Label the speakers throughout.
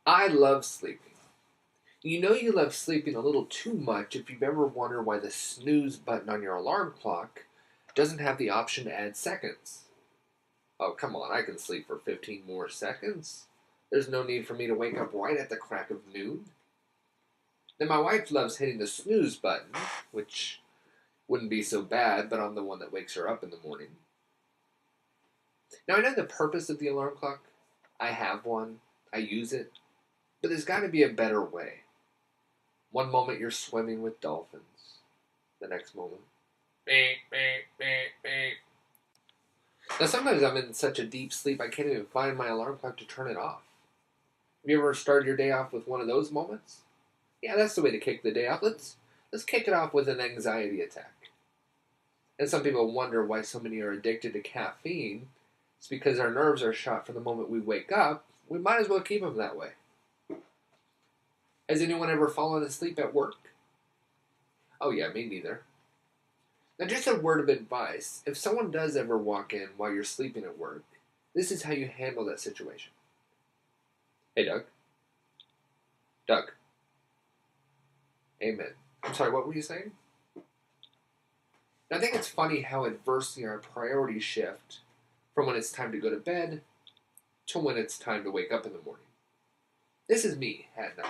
Speaker 1: I love sleeping. You know you love sleeping a little too much if you've ever wondered why the snooze button on your alarm clock doesn't have the option to add seconds. Oh, come on, I can sleep for 15 more seconds. There's no need for me to wake up right at the crack of noon. Then my wife loves hitting the snooze button, which wouldn't be so bad, but I'm the one that wakes her up in the morning. Now, I know the purpose of the alarm clock. I have one, I use it, but there's got to be a better way. One moment you're swimming with dolphins, the next moment, beep, beep, beep, beep. Now, sometimes I'm in such a deep sleep I can't even find my alarm clock to turn it off. Have you ever started your day off with one of those moments? Yeah, that's the way to kick the day off. Let's kick it off with an anxiety attack. And some people wonder why so many are addicted to caffeine. It's because our nerves are shot from the moment we wake up. We might as well keep them that way. Has anyone ever fallen asleep at work? Oh yeah, me neither. Now just a word of advice. If someone does ever walk in while you're sleeping at work, this is how you handle that situation. Hey, Doug. Doug. Amen. I'm sorry, what were you saying? Now, I think it's funny how adversely our priorities shift from when it's time to go to bed to when it's time to wake up in the morning. This is me at night.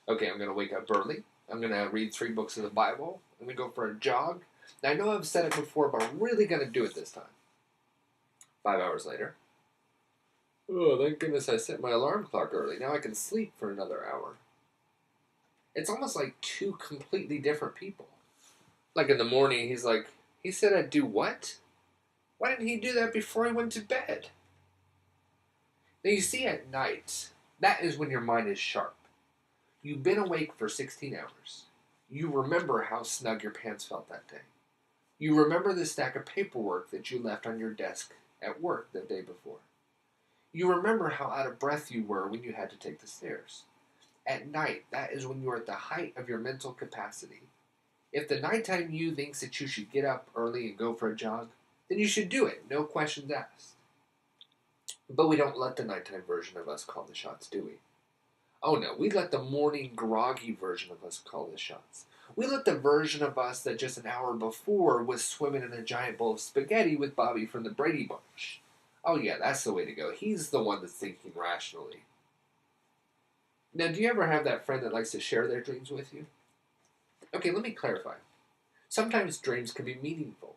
Speaker 1: Okay, I'm going to wake up early. I'm going to read 3 books of the Bible. I'm going to go for a jog. Now, I know I've said it before, but I'm really going to do it this time. 5 hours later. Oh, thank goodness I set my alarm clock early. Now I can sleep for another hour. It's almost like 2 completely different people. Like in the morning, he's like, he said I'd do what? Why didn't he do that before he went to bed? Now you see, at night, that is when your mind is sharp. You've been awake for 16 hours. You remember how snug your pants felt that day. You remember the stack of paperwork that you left on your desk at work the day before. You remember how out of breath you were when you had to take the stairs. At night, that is when you are at the height of your mental capacity. If the nighttime you thinks that you should get up early and go for a jog, then you should do it, no questions asked. But we don't let the nighttime version of us call the shots, do we? Oh no, we let the morning groggy version of us call the shots. We let the version of us that just an hour before was swimming in a giant bowl of spaghetti with Bobby from the Brady Bunch. Oh yeah, that's the way to go. He's the one that's thinking rationally. Now, do you ever have that friend that likes to share their dreams with you? Okay, let me clarify. Sometimes dreams can be meaningful.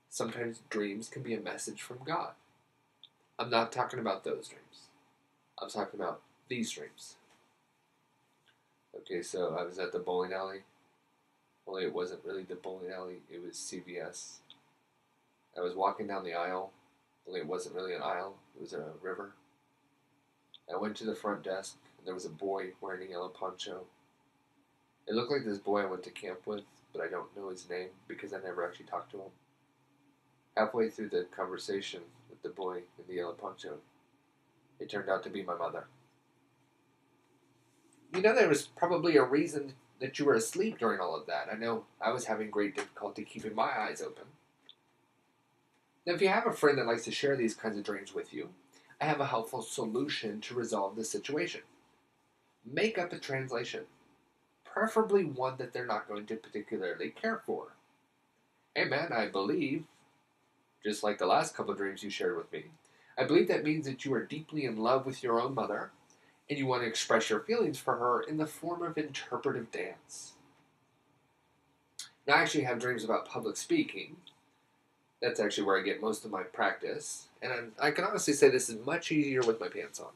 Speaker 1: Sometimes dreams can be a message from God. I'm not talking about those dreams. I'm talking about these dreams. Okay, so I was at the bowling alley. Only it wasn't really the bowling alley, it was CVS. I was walking down the aisle. Only it wasn't really an aisle, it was a river. I went to the front desk, and there was a boy wearing a yellow poncho. It looked like this boy I went to camp with, but I don't know his name because I never actually talked to him. Halfway through the conversation with the boy in the yellow poncho, it turned out to be my mother. You know, there was probably a reason that you were asleep during all of that. I know I was having great difficulty keeping my eyes open. Now, if you have a friend that likes to share these kinds of dreams with you, I have a helpful solution to resolve this situation. Make up a translation, preferably one that they're not going to particularly care for. Hey man, I believe, just like the last couple of dreams you shared with me, I believe that means that you are deeply in love with your own mother, and you want to express your feelings for her in the form of interpretive dance. Now, I actually have dreams about public speaking. That's actually where I get most of my practice, and I can honestly say this is much easier with my pants on.